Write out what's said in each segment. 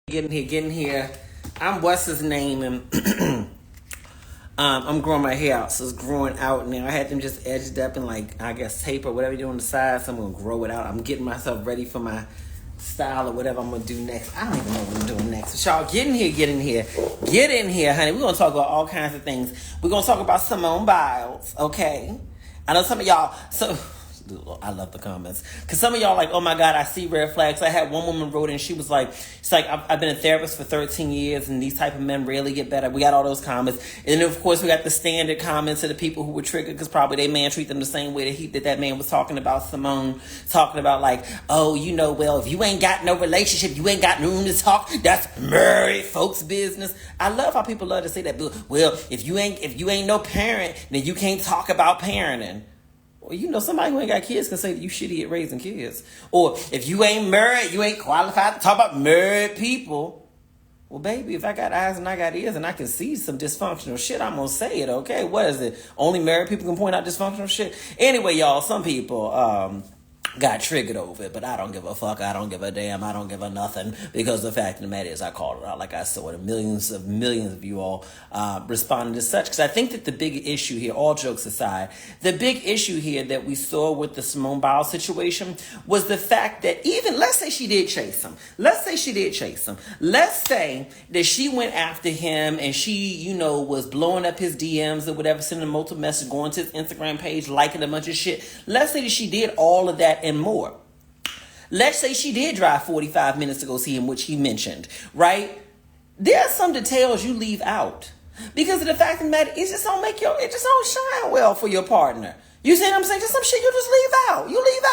Getting here. I'm what's his name, and I'm growing my hair out, so it's growing out now. I had them just edged up and I guess tape or whatever you do on the side, so I'm gonna grow it out. I'm getting myself ready for my style or whatever I'm gonna do next. I don't even know what I'm doing next. But y'all, get in here, honey. We're gonna talk about all kinds of things. We're gonna talk about Simone Biles, okay? I know some of y'all, I love the comments. Because some of y'all like, oh my God, I see red flags. I had one woman wrote in, she was like, I've been a therapist for 13 years and these type of men rarely get better. We got all those comments. And then of course we got the standard comments of the people who were triggered because probably they man treat them the same way that man was talking about Simone, talking about like, oh, well, if you ain't got no relationship, you ain't got no room to talk. That's married folks' business. I love how people love to say that. Well, if you ain't no parent, then you can't talk about parenting. Well, somebody who ain't got kids can say that you shitty at raising kids. Or if you ain't married, you ain't qualified to talk about married people. Well, baby, if I got eyes and I got ears and I can see some dysfunctional shit, I'm going to say it, okay? What is it? Only married people can point out dysfunctional shit? Anyway, y'all, some people got triggered over it, but I don't give a fuck. I don't give a damn. I don't give a nothing because the fact of the matter is I called it out like I saw it. And millions of you all responded as such because I think that the big issue here, all jokes aside, the big issue here that we saw with the Simone Biles situation was the fact that even, let's say she did chase him. Let's say that she went after him and she, was blowing up his DMs or whatever, sending a multiple message, going to his Instagram page, liking a bunch of shit. Let's say that she did all of that and more. Let's say she did drive 45 minutes to go see him, which he mentioned, right? There are some details you leave out because of the fact of the matter, it just don't shine well for your partner. You see what I'm saying? Just some shit you just leave out. You leave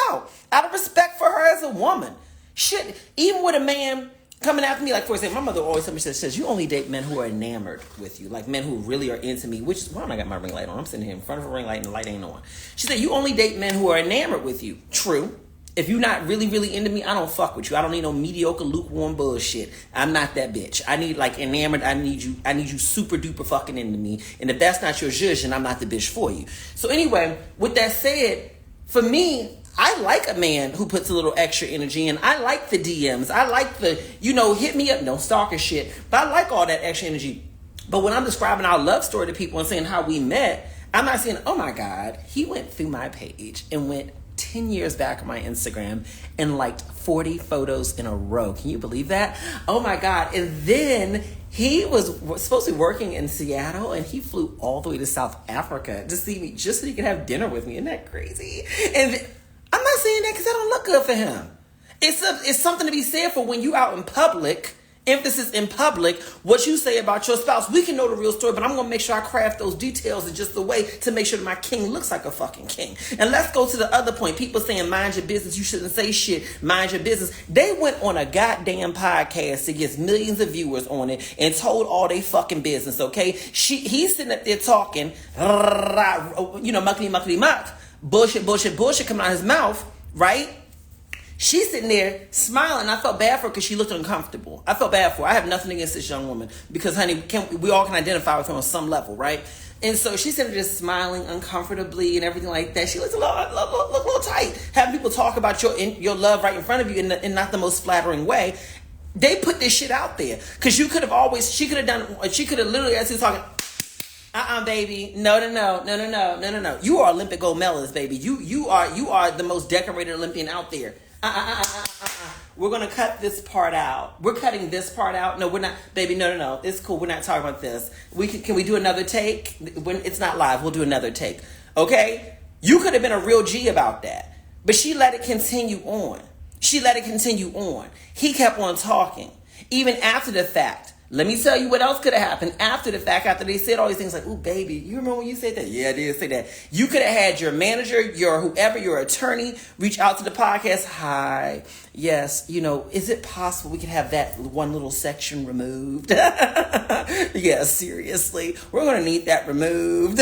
out of respect for her as a woman. Shit, even with a man coming after me, like for example, my mother always told me, says you only date men who are enamored with you, like men who really are into me, which is why I got my ring light on. I'm sitting here in front of a ring light and the light ain't on. She said, you only date men who are enamored with you. True. If you're not really, really into me, I don't fuck with you. I don't need no mediocre, lukewarm bullshit. I'm not that bitch. I need like enamored. I need you super duper fucking into me. And if that's not your zhuzh, then I'm not the bitch for you. So anyway, with that said, for me, I like a man who puts a little extra energy in. I like the DMs. I like the, hit me up, no stalker shit. But I like all that extra energy. But when I'm describing our love story to people and saying how we met, I'm not saying, oh my God, he went through my page and went 10 years back on my Instagram and liked 40 photos in a row. Can you believe that? Oh my God. And then he was supposed to be working in Seattle and he flew all the way to South Africa to see me just so he could have dinner with me. Isn't that crazy? And I'm not saying that because I don't look good for him. It's something to be said for when you out in public, emphasis in public, what you say about your spouse. We can know the real story, but I'm going to make sure I craft those details in just the way to make sure that my king looks like a fucking king. And let's go to the other point. People saying, mind your business. You shouldn't say shit. Mind your business. They went on a goddamn podcast that gets millions of viewers on it and told all they fucking business, okay? He's sitting up there talking, muckety muck. Bullshit coming out of his mouth, right? She's sitting there smiling. I felt bad for her because she looked uncomfortable. I felt bad for her. I have nothing against this young woman because, honey, we all can identify with her on some level, right? And so she's sitting there just smiling uncomfortably and everything like that. She looks a little tight. Having people talk about your love right in front of you in not the most flattering way. They put this shit out there because she could have literally, as he was talking, baby. No. You are Olympic gold medalist, baby. You are the most decorated Olympian out there. We're going to cut this part out. We're cutting this part out. No, we're not. Baby, no. It's cool. We're not talking about this. Can we do another take? When it's not live, we'll do another take. Okay? You could have been a real G about that. But she let it continue on. He kept on talking. Even after the fact. Let me tell you what else could have happened after the fact, after they said all these things like, ooh, baby, you remember when you said that? Yeah, I did say that. You could have had your manager, your attorney reach out to the podcast. Hi, yes, is it possible we could have that one little section removed? Yeah, seriously, we're going to need that removed.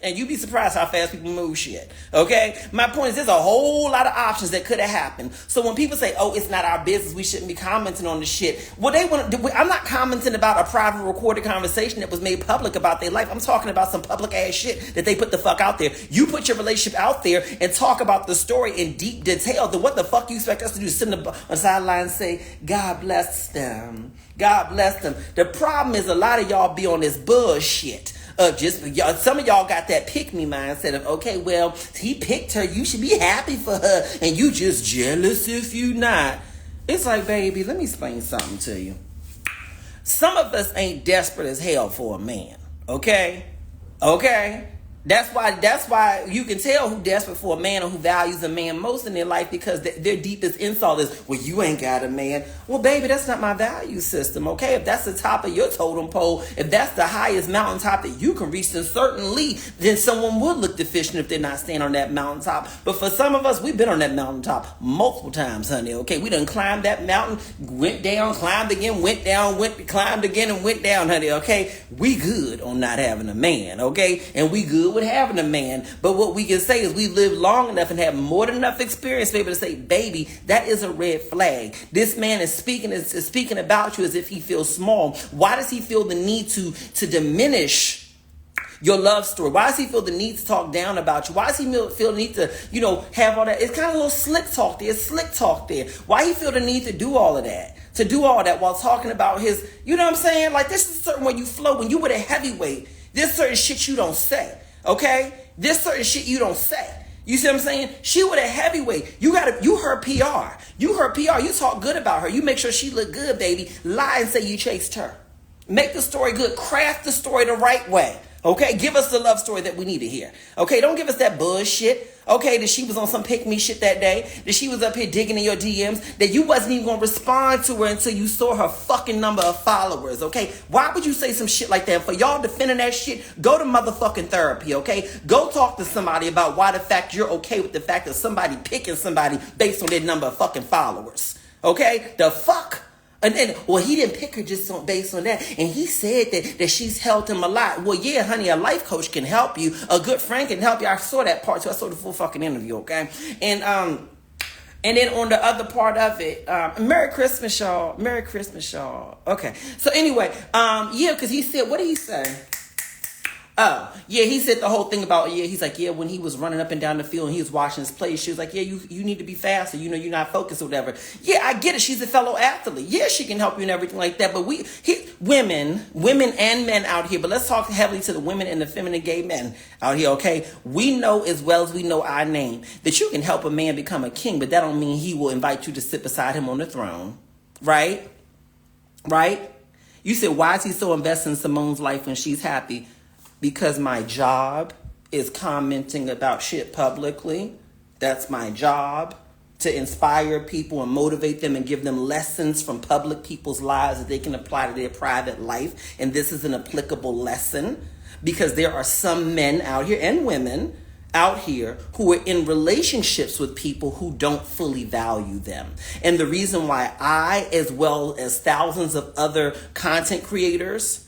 And you'd be surprised how fast people move shit. Okay? My point is there's a whole lot of options that could have happened. So when people say, oh, it's not our business, we shouldn't be commenting on the shit. Well, I'm not commenting about a private recorded conversation that was made public about their life. I'm talking about some public ass shit that they put the fuck out there. You put your relationship out there and talk about the story in deep detail. Then what the fuck you expect us to do? Sit on the sideline and say, God bless them. God bless them. The problem is a lot of y'all be on this bullshit. Some of y'all got that pick me mindset of, okay, well, he picked her, you should be happy for her, and you just jealous if you not. It's like, baby, let me explain something to you. Some of us ain't desperate as hell for a man, okay? That's why you can tell who desperate for a man or who values a man most in their life, because their deepest insult is, well, you ain't got a man. Well, baby, that's not my value system, okay? If that's the top of your totem pole, if that's the highest mountaintop that you can reach, then certainly then someone would look deficient if they're not staying on that mountaintop. But for some of us, we've been on that mountaintop multiple times, honey, okay? We done climbed that mountain, went down, climbed again, went down, climbed again, and went down, honey, okay? We good on not having a man, okay? And we good with having a man. But what we can say is we live long enough and have more than enough experience to be able to say, baby, that is a red flag. This man is speaking about you as if he feels small. Why does he feel the need to diminish your love story? Why does he feel the need to talk down about you? Why does he feel the need to, have all that? It's kind of a little slick talk there. Slick talk there. Why he feel the need to do all of that? To do all that while talking about his, you know what I'm saying? Like, this is a certain way you flow. When you with a heavyweight, there's certain shit you don't say. Okay? There's certain shit you don't say. You see what I'm saying? She with a heavyweight. You her PR. You her PR. You talk good about her. You make sure she look good, baby. Lie and say you chased her. Make the story good. Craft the story the right way. Okay? Give us the love story that we need to hear. Okay? Don't give us that bullshit. Okay? That she was on some pick-me shit that day. That she was up here digging in your DMs. That you wasn't even going to respond to her until you saw her fucking number of followers. Okay? Why would you say some shit like that? For y'all defending that shit, go to motherfucking therapy. Okay? Go talk to somebody about why the fact you're okay with the fact that somebody picking somebody based on their number of fucking followers. Okay? The fuck? And then, well, he didn't pick her just based on that. And he said that she's helped him a lot. Well, yeah, honey, a life coach can help you. A good friend can help you. I saw that part too. I saw the full fucking interview, okay? And then on the other part of it, Merry Christmas, y'all. Merry Christmas, y'all. Okay. So anyway, yeah, because he said, what did he say? Oh, yeah, he said the whole thing about, he's like, when he was running up and down the field and he was watching his play, she was like, you need to be faster. You're not focused or whatever. Yeah, I get it. She's a fellow athlete. Yeah, she can help you and everything like that. But women and men out here, but let's talk heavily to the women and the feminine gay men out here, okay? We know as well as we know our name that you can help a man become a king, but that don't mean he will invite you to sit beside him on the throne, right? Right? You said, why is he so invested in Simone's life when she's happy? Because my job is commenting about shit publicly. That's my job, to inspire people and motivate them and give them lessons from public people's lives that they can apply to their private life. And this is an applicable lesson because there are some men out here and women out here who are in relationships with people who don't fully value them. And the reason why I, as well as thousands of other content creators,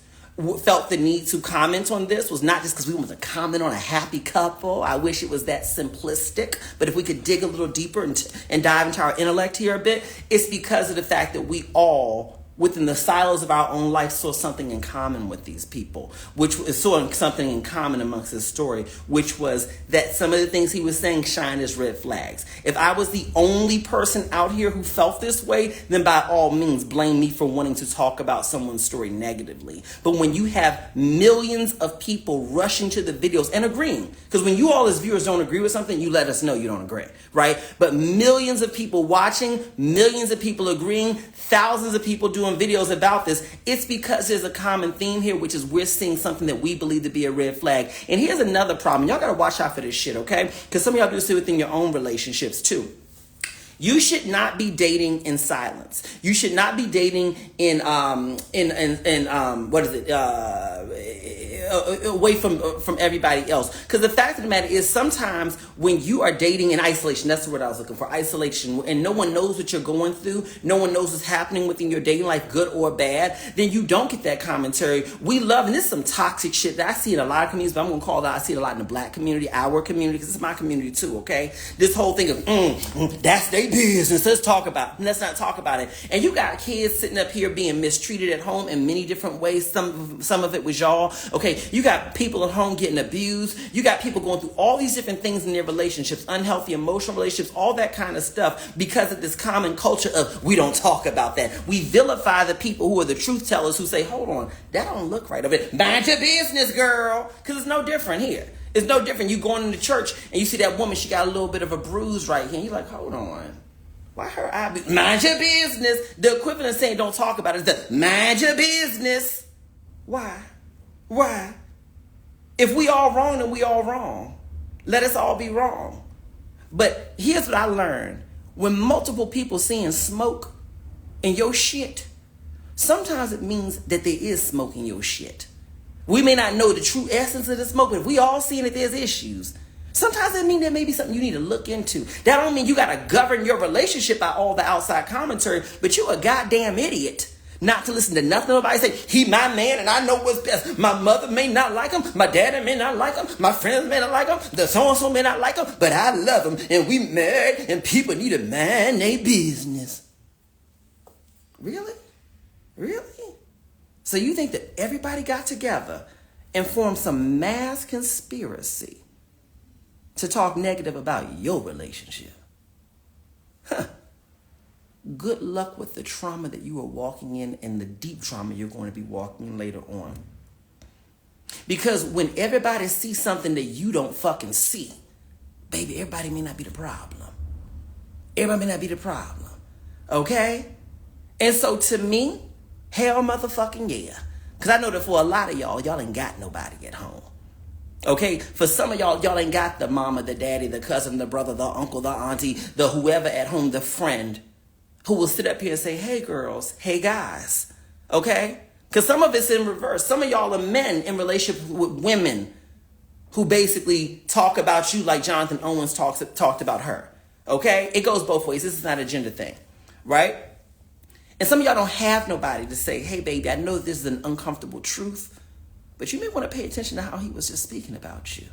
felt the need to comment on this was not just because we wanted to comment on a happy couple. I wish it was that simplistic. But if we could dig a little deeper and dive into our intellect here a bit, it's because of the fact that we all, within the silos of our own life, saw something in common with these people, saw something in common amongst this story, which was that some of the things he was saying shine as red flags. If I was the only person out here who felt this way, then by all means, blame me for wanting to talk about someone's story negatively. But when you have millions of people rushing to the videos and agreeing, because when you all as viewers don't agree with something, you let us know you don't agree, right? But millions of people watching, millions of people agreeing, thousands of people doing videos about this, it's because there's a common theme here, which is we're seeing something that we believe to be a red flag. And here's another problem. Y'all gotta watch out for this shit, okay? Because some of y'all do this within your own relationships too. You should not be dating in silence. You should not be dating in what is it? away from everybody else. Because the fact of the matter is, sometimes when you are dating in isolation, that's the word I was looking for, isolation, and no one knows what you're going through, no one knows what's happening within your dating life, good or bad, then you don't get that commentary. We love, and this is some toxic shit that I see in a lot of communities, but I'm going to call that, I see it a lot in the black community, our community, because it's my community too, okay? This whole thing of, that's their business, let's talk about it. Let's not talk about it. And you got kids sitting up here being mistreated at home in many different ways. Some of it was y'all. Okay, you got people at home getting abused. You got people going through all these different things in their relationships, unhealthy emotional relationships, all that kind of stuff, because of this common culture of we don't talk about that. We vilify the people who are the truth tellers who say, hold on, that don't look right over there. Mind your business, girl. Because it's no different here. It's no different. You going into church and you see that woman, she got a little bit of a bruise right here. And you're like, hold on. Why her eye be? Mind your business. The equivalent of saying don't talk about it is the mind your business. Why? If we all wrong, then we all wrong. Let us all be wrong. But here's what I learned. When multiple people seeing smoke in your shit, sometimes it means that there is smoke in your shit. We may not know the true essence of the smoke, but if we all seeing that there's issues, sometimes it means there may be something you need to look into. That don't mean you got to govern your relationship by all the outside commentary, but you a goddamn idiot not to listen to nothing nobody say. He my man and I know what's best. My mother may not like him. My daddy may not like him. My friends may not like him. The so-and-so may not like him, but I love him. And we married and people need to mind their business. Really? So you think that everybody got together and formed some mass conspiracy to talk negative about your relationship? Good luck with the trauma that you are walking in and the deep trauma you're going to be walking in later on. Because when everybody sees something that you don't fucking see, baby, everybody may not be the problem. Everybody may not be the problem. Okay? And so to me, hell motherfucking yeah. Because I know that for a lot of y'all ain't got nobody at home. Okay? For some of y'all ain't got the mama, the daddy, the cousin, the brother, the uncle, the auntie, the whoever at home, the friend, who will sit up here and say, hey girls, hey guys, okay? Because some of it's in reverse. Some of y'all are men in relationship with women who basically talk about you like Jonathan Owens talked about her, okay? It goes both ways. This is not a gender thing, right? And some of y'all don't have nobody to say, hey baby, I know this is an uncomfortable truth, but you may want to pay attention to how he was just speaking about you.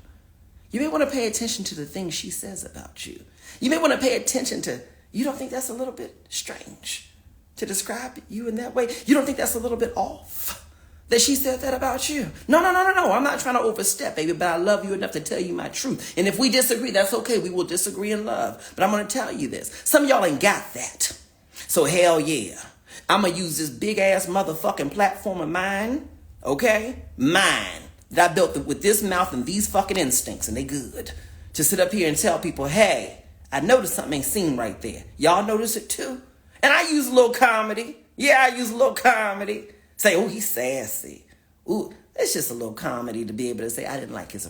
You may want to pay attention to the things she says about you. You may want to pay attention to, you don't think that's a little bit strange to describe you in that way? You don't think that's a little bit off that she said that about you? No. I'm not trying to overstep, baby, but I love you enough to tell you my truth. And if we disagree, that's okay. We will disagree in love. But I'm going to tell you this. Some of y'all ain't got that. So hell yeah. I'm going to use this big ass motherfucking platform of mine, okay? Mine. That I built with this mouth and these fucking instincts, and they good. To sit up here and tell people, hey, I noticed something ain't seen right there. Y'all notice it too? And I use a little comedy. Yeah, I use a little comedy. Say, oh, he's sassy. Ooh, it's just a little comedy to be able to say, I didn't like his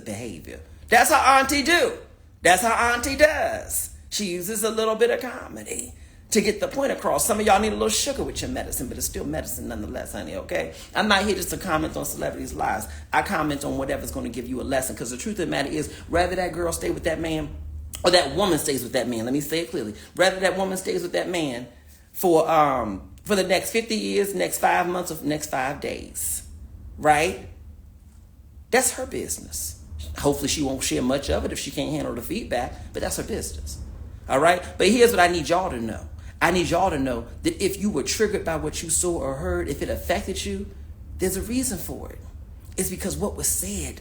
behavior. That's how auntie do. That's how auntie does. She uses a little bit of comedy to get the point across. Some of y'all need a little sugar with your medicine, but it's still medicine nonetheless, honey, okay? I'm not here just to comment on celebrities' lives. I comment on whatever's going to give you a lesson, because the truth of the matter is, rather that girl stay with that man, or that woman stays with that man, let me say it clearly, rather that woman stays with that man for the next 50 years, next 5 months, or next 5 days, right? That's her business. Hopefully she won't share much of it if she can't handle the feedback, but that's her business, all right? But here's what I need y'all to know. I need y'all to know that if you were triggered by what you saw or heard, if it affected you, there's a reason for it. It's because what was said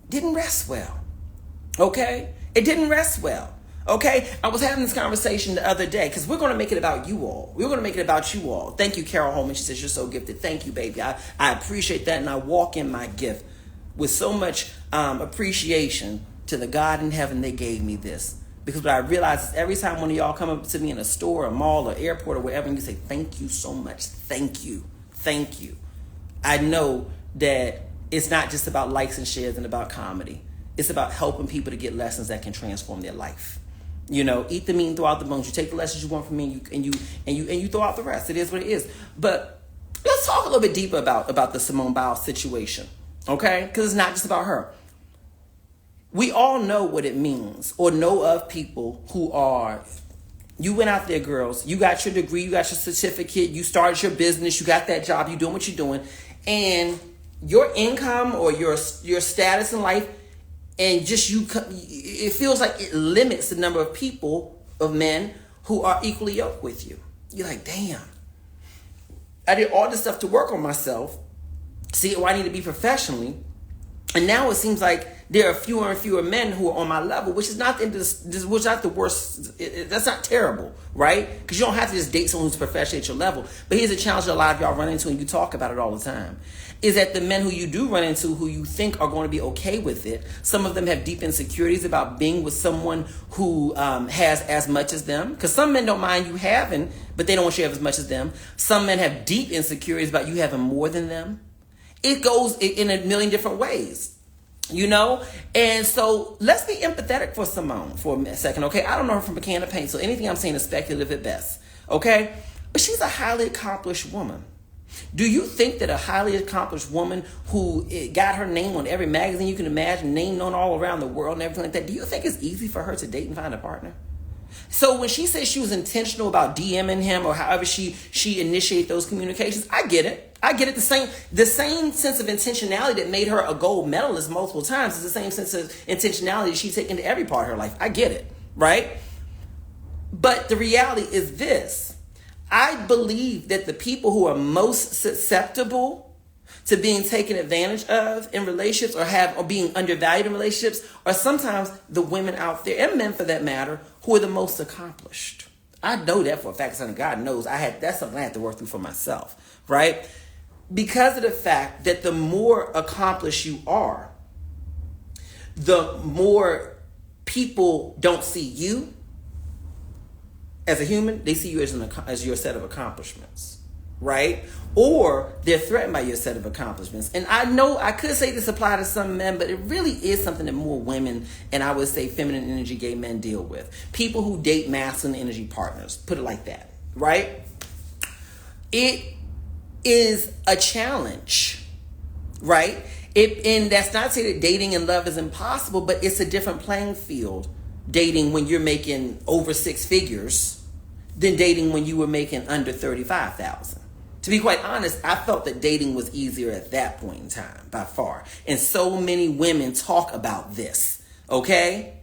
didn't rest well, okay? It didn't rest well, okay? I was having this conversation the other day, because we're going to make it about you all. We're going to make it about you all. Thank you, Carol Holman. She says, you're so gifted. Thank you, baby. I appreciate that, and I walk in my gift with so much appreciation to the God in heaven that gave me this. Because what I realize is every time one of y'all come up to me in a store, a mall, or airport, or wherever, and you say, thank you so much. Thank you. Thank you. I know that it's not just about likes and shares and about comedy. It's about helping people to get lessons that can transform their life. You know, eat the meat and throw out the bones. You take the lessons you want from me, and you throw out the rest. It is what it is. But Let's talk a little bit deeper about the Simone Biles situation, okay? Because it's not just about her. We all know what it means, or know of people who are, you went out there, girls, you got your degree, you got your certificate, you started your business, you got that job, you doing what you're doing, and your income or your status in life, and just it feels like it limits the number of people, of men, who are equally yoked with you. You're like, damn, I did all this stuff to work on myself, see where I need to be professionally, and now it seems like there are fewer and fewer men who are on my level, which is not the worst. That's not terrible, right? Because you don't have to just date someone who's professionally at your level. But here's a challenge that a lot of y'all run into, and you talk about it all the time, is that the men who you do run into, who you think are going to be okay with it, some of them have deep insecurities about being with someone who has as much as them. Because some men don't mind you having, but they don't want you to have as much as them. Some men have deep insecurities about you having more than them. It goes in a million different ways, you know? And so let's be empathetic for Simone for a second, okay? I don't know her from a can of paint, so anything I'm saying is speculative at best, okay? But she's a highly accomplished woman. Do you think that a highly accomplished woman who got her name on every magazine you can imagine, name known all around the world and everything like that, do you think it's easy for her to date and find a partner? So when she says she was intentional about DMing him or however she initiated those communications, I get it. I get it. The same sense of intentionality that made her a gold medalist multiple times is the same sense of intentionality she's taken to every part of her life. I get it, right? But the reality is this. I believe that the people who are most susceptible to being taken advantage of in relationships or being undervalued in relationships are sometimes the women out there, and men for that matter, who are the most accomplished. I know that for a fact, and God knows that's something I had to work through for myself, right? Because of the fact that the more accomplished you are, the more people don't see you as a human, they see you as your set of accomplishments, right? Or they're threatened by your set of accomplishments. And I know I could say this apply to some men, but it really is something that more women, and I would say feminine energy gay men, deal with. People who date masculine energy partners, put it like that, right? It is a challenge, right? And that's not to say that dating and love is impossible, but it's a different playing field. Dating when you're making over six figures than dating when you were making under 35,000. To be quite honest, I felt that dating was easier at that point in time, by far. And so many women talk about this, okay?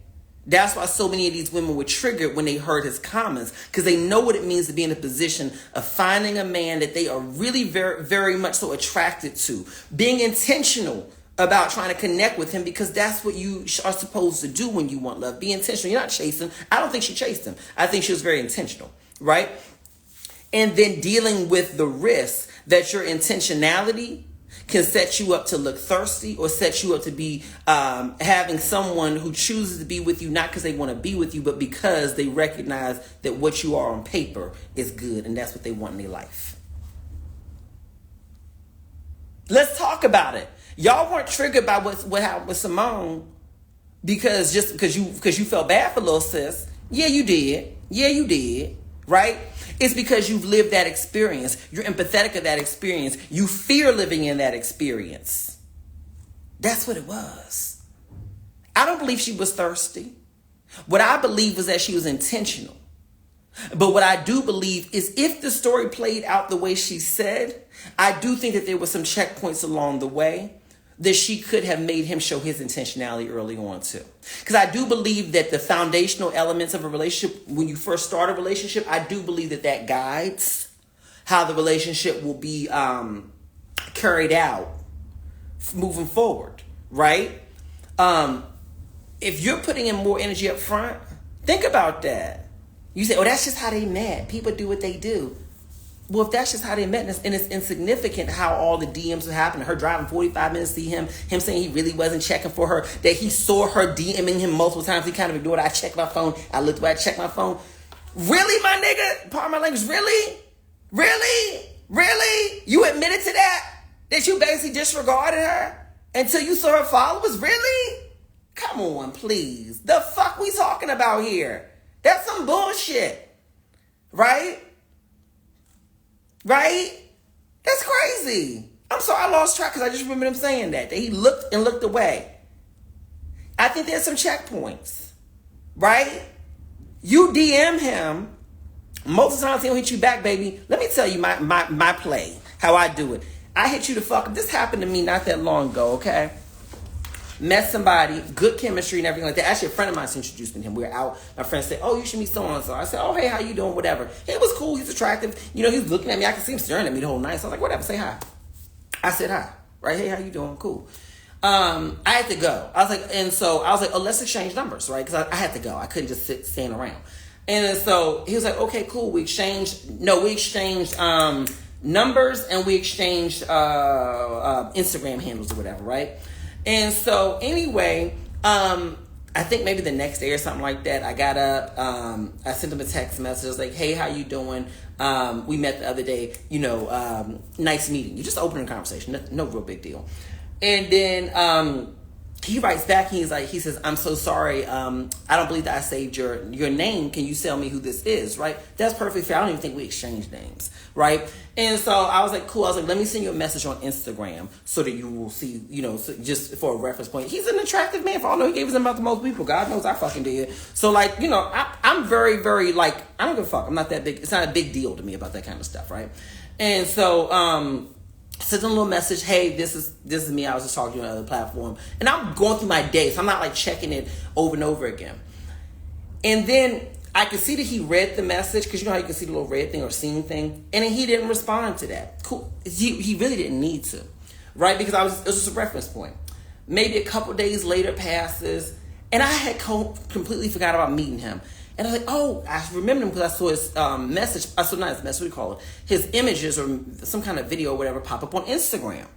That's why so many of these women were triggered when they heard his comments, because they know what it means to be in a position of finding a man that they are really very, very much so attracted to. Being intentional about trying to connect with him, because that's what you are supposed to do when you want love. Be intentional. You're not chasing. I don't think she chased him. I think she was very intentional, right? And then dealing with the risk that your intentionality can set you up to look thirsty or set you up to be having someone who chooses to be with you, not because they want to be with you, but because they recognize that what you are on paper is good and that's what they want in their life. Let's talk about it. Y'all weren't triggered by what happened with Simone because you felt bad for little sis. Yeah, you did. Yeah, you did. Right? It's because you've lived that experience. You're empathetic of that experience. You fear living in that experience. That's what it was. I don't believe she was thirsty. What I believe was that she was intentional. But what I do believe is if the story played out the way she said, I do think that there were some checkpoints along the way that she could have made him show his intentionality early on too. Because I do believe that the foundational elements of a relationship, when you first start a relationship, I do believe that guides how the relationship will be carried out moving forward, right? If you're putting in more energy up front, think about that. You say, oh, that's just how they met. People do what they do. Well, if that's just how they met, and it's insignificant how all the DMs would happen, her driving 45 minutes to see him saying he really wasn't checking for her, that he saw her DMing him multiple times, he kind of ignored it. I checked my phone. I looked away, I checked my phone. Really, my nigga? Pardon my language. Really? Really? Really? You admitted to that? That you basically disregarded her until you saw her followers? Really? Come on, please. The fuck we talking about here? That's some bullshit. Right? Right? That's crazy. crazy. I'm sorry, I lost track because I just remember him saying that he looked and looked away. I think there's some checkpoints, right? You DM him. Most of the time, he'll hit you back, baby. Let me tell you my play, how I do it. I hit you the fuck. This happened to me not that long ago, okay? Met somebody, good chemistry and everything like that. Actually, a friend of mine introduced me to him. We were out. My friend said, oh, you should meet so-and-so. I said, oh, hey, how you doing? Whatever. He was cool. He's attractive. You know, he was looking at me. I could see him staring at me the whole night. So I was like, whatever, say hi. I said hi. Right? Hey, how you doing? Cool. I had to go. I was like, oh, let's exchange numbers, right? Because I had to go. I couldn't just stand around. And then so he was like, okay, cool. We exchanged numbers and we exchanged Instagram handles or whatever, right? And so anyway, I think maybe the next day or something like that, I got up, I sent him a text message. I was like, hey, how you doing? We met the other day, nice meeting you. Just opening a conversation, no real big deal. And then he writes back, he says, I'm so sorry. I don't believe that I saved your name. Can you tell me who this is? Right? That's perfectly fair. I don't even think we exchanged names. Right? And so I was like, cool. I was like, let me send you a message on Instagram so that you will see, so just for a reference point. He's an attractive man. For all I know, he gave his number to most people. God knows I fucking did. So I'm very, very I don't give a fuck. I'm not that big. It's not a big deal to me about that kind of stuff. Right? And so, sent them a little message, hey, this is me. I was just talking to you on another platform. And I'm going through my day, so I'm not checking it over and over again. And then I could see that he read the message, because you know how you can see the little red thing or seen thing, and then he didn't respond to that. Cool. He really didn't need to, right? Because it was just a reference point. Maybe a couple days later passes, and I had completely forgot about meeting him. And I was like, oh, I remember him because I saw his message. I saw not his message, what do you call it? His images or some kind of video or whatever pop up on Instagram.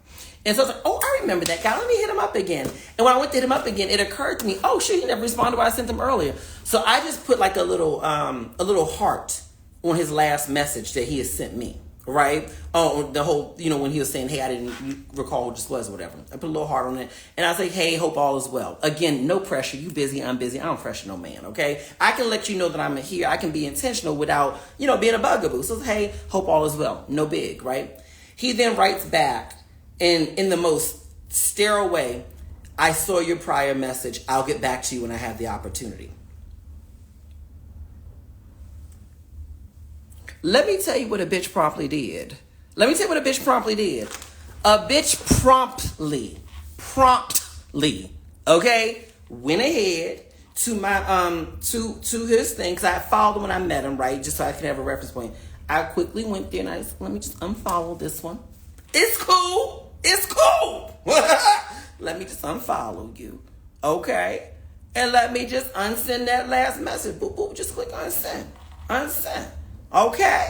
And so I was like, oh, I remember that guy. Let me hit him up again. And when I went to hit him up again, it occurred to me, oh shit, he never responded to what I sent him earlier. So I just put a little heart on his last message that he had sent me. Right? Oh, the whole, when he was saying, hey, I didn't recall who this was or whatever. I put a little heart on it. And I was like, hey, hope all is well. Again, no pressure. You busy, I'm busy. I don't pressure no man, okay? I can let you know that I'm here. I can be intentional without, being a bugaboo. So, hey, hope all is well. No big, right? He then writes back in the most sterile way, I saw your prior message. I'll get back to you when I have the opportunity. Let me tell you what a bitch promptly did. A bitch promptly, okay, went ahead to my to his thing, because I followed him when I met him, right, just so I could have a reference point. I quickly went there and I said, let me just unfollow this one. It's cool. Let me just unfollow you, okay, and let me just unsend that last message. Boop boop. Just click unsend. Okay.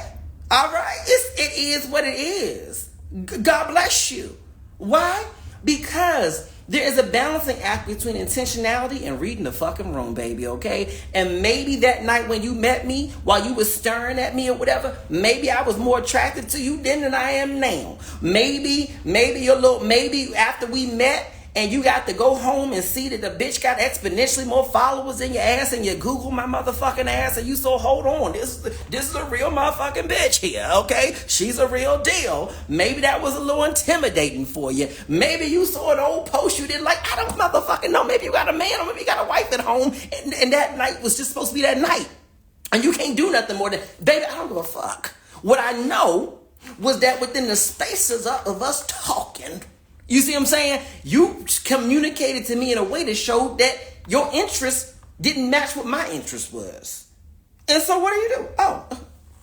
All right. It is what it is. God bless you. Why? Because there is a balancing act between intentionality and reading the fucking room, baby, okay? And maybe that night when you met me, while you were staring at me or whatever, maybe I was more attracted to you then than I am now. Maybe after we met, and you got to go home and see that the bitch got exponentially more followers in your ass, and you Google my motherfucking ass, and you so, hold on, this is a real motherfucking bitch here, okay? She's a real deal. Maybe that was a little intimidating for you. Maybe you saw an old post you didn't like. I don't motherfucking know. Maybe you got a man, or maybe you got a wife at home, and that night was just supposed to be that night. And you can't do nothing more than, baby, I don't give a fuck. What I know was that within the spaces of us talking, you see what I'm saying? You communicated to me in a way that showed that your interest didn't match what my interest was. And so what do? Oh,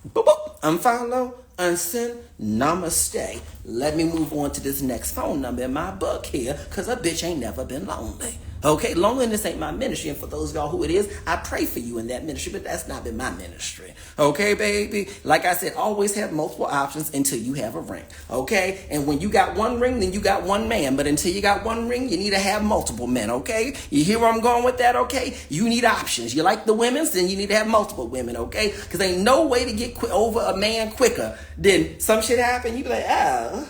boop, boop, unfollow, unsend, namaste. Let me move on to this next phone number in my book here, because a bitch ain't never been lonely. Okay, loneliness ain't my ministry, and for those of y'all who it is, I pray for you in that ministry, but that's not been my ministry. Okay, baby? Like I said, always have multiple options until you have a ring. Okay? And when you got one ring, then you got one man, but until you got one ring, you need to have multiple men, okay? You hear where I'm going with that, okay? You need options. You like the women's, then you need to have multiple women, okay? Because ain't no way to get over a man quicker than some shit happen, you be like, and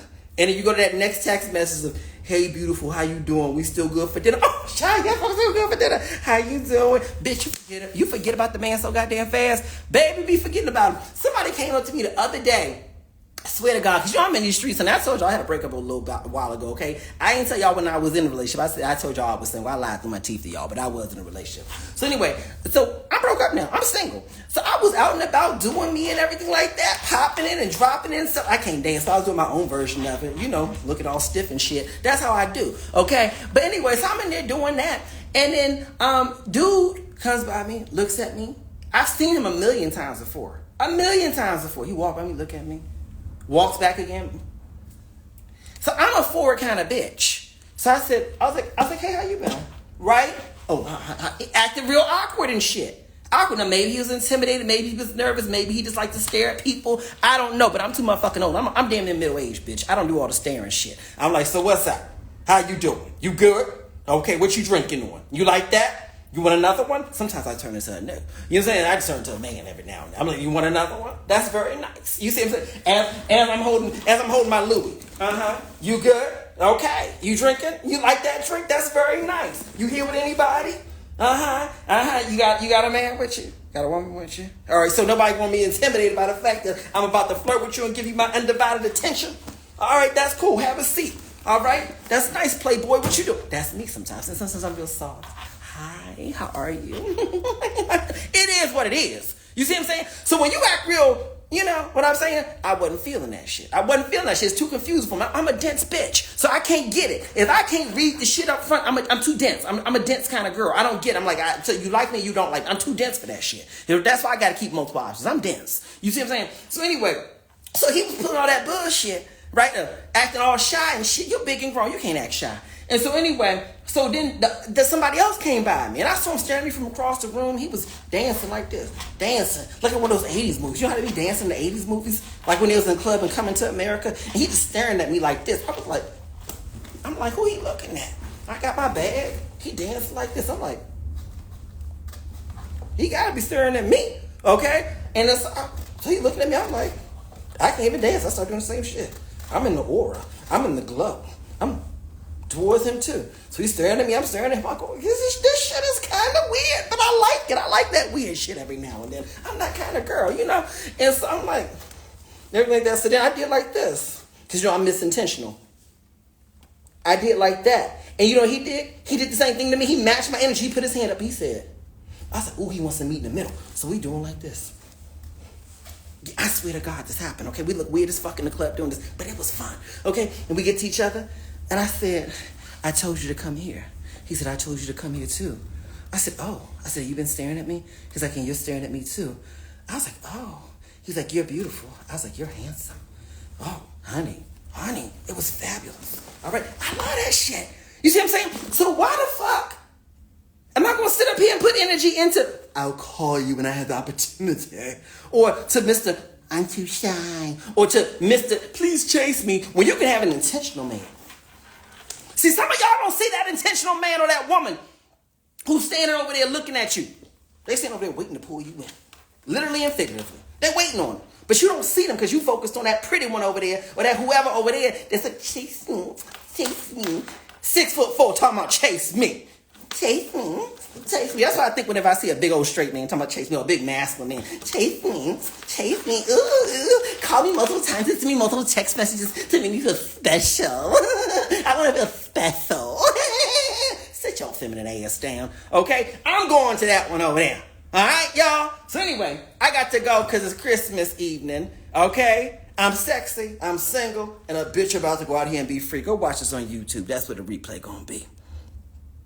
then you go to that next text message of, hey, beautiful, how you doing? We still good for dinner? Oh, shy, yeah, I'm still good for dinner. How you doing? Bitch, you forget about the man so goddamn fast. Baby, be forgetting about him. Somebody came up to me the other day I swear to God, because I'm in these streets, and I told y'all I had to break up a while ago, okay? I didn't tell y'all when I was in a relationship. I told y'all I was single. I lied through my teeth to y'all, but I was in a relationship. So anyway, so I broke up now. I'm single. So I was out and about doing me and everything like that, popping in and dropping in stuff. I can't dance, so I was doing my own version of it, looking all stiff and shit. That's how I do, okay? But anyway, so I'm in there doing that, and then dude comes by me, looks at me. I've seen him a million times before. He walked by me, look at me. Walks back again. So I'm a forward kind of bitch. So I was like, hey, how you been? Right? Oh, he acted real awkward and shit. Awkward. Now, maybe he was intimidated. Maybe he was nervous. Maybe he just liked to stare at people. I don't know, but I'm too motherfucking old. I'm damn near middle-aged, bitch. I don't do all the staring shit. I'm like, so what's up? How you doing? You good? Okay, what you drinking on? You like that? You want another one? Sometimes I turn into a nigga. You know what I'm saying? I just turn into a man every now and then. I'm like, you want another one? That's very nice. You see what I'm saying? As I'm holding my Louis. You good? Okay. You drinking? You like that drink? That's very nice. You here with anybody? You got a man with you? Got a woman with you? All right. So nobody gonna be intimidated by the fact that I'm about to flirt with you and give you my undivided attention. All right. That's cool. Have a seat. All right. That's nice, playboy. What you doing? That's me sometimes. And sometimes I'm real soft. Hi, how are you? It is what it is. You see what I'm saying? So when you act real, you know what I'm saying? I wasn't feeling that shit. It's too confusing for me. I'm a dense bitch, so I can't get it. If I can't read the shit up front, I'm too dense. I'm a dense kind of girl. I don't get it. I'm like, so you like me, you don't like me. I'm too dense for that shit. That's why I got to keep multiple options. I'm dense. You see what I'm saying? So anyway, so he was putting all that bullshit, right there, acting all shy and shit. You're big and grown. You can't act shy. And so anyway, so then somebody else came by me, and I saw him staring at me from across the room. He was dancing like this, like in one of those 80s movies. You know how they be dancing in the 80s movies? Like when they was in the club and Coming to America, and he just staring at me like this. I'm like, who he looking at? I got my bag. He dancing like this. I'm like, he gotta be staring at me, okay? And so he looking at me. I'm like, I can't even dance. I start doing the same shit. I'm in the aura. I'm in the glow. I'm towards him too. So he's staring at me, I'm staring at him. I go, this shit is kind of weird, but I like it. I like that weird shit every now and then. I'm that kind of girl, And so I'm like, everything like that. So then I did like this. Because, I'm misintentional. I did like that. And you know what he did? He did the same thing to me. He matched my energy. He put his hand up. He said, I was like, ooh, he wants to meet in the middle. So we doing like this. I swear to God, this happened, okay? We look weird as fuck in the club doing this, but it was fun, okay? And we get to each other. And I said, I told you to come here. He said, I told you to come here too. I said, oh. I said, you been staring at me? He's like, and you're staring at me too. I was like, oh. He's like, you're beautiful. I was like, you're handsome. Oh, honey, it was fabulous. All right, I love that shit. You see what I'm saying? So why the fuck am I going to sit up here and put energy into, I'll call you when I have the opportunity. Or to Mr. I'm too shy. Or to Mr. Please chase me. When you can have an intentional man. See, some of y'all don't see that intentional man or that woman who's standing over there looking at you. They standing over there waiting to pull you in. Literally and figuratively. They're waiting on them. But you don't see them because you focused on that pretty one over there or that whoever over there that's like, chase me. 6'4" talking about chase me. Chase me. That's what I think whenever I see a big old straight man talking about chase me or a big masculine man. Chase me. Ooh. Call me multiple times. Send me multiple text messages to make me feel special. I want to feel special. Sit your feminine ass down, okay? I'm going to that one over there. All right, y'all? So anyway, I got to go because it's Christmas evening, okay? I'm sexy, I'm single, and a bitch about to go out here and be free. Go watch this on YouTube. That's what the replay gonna be.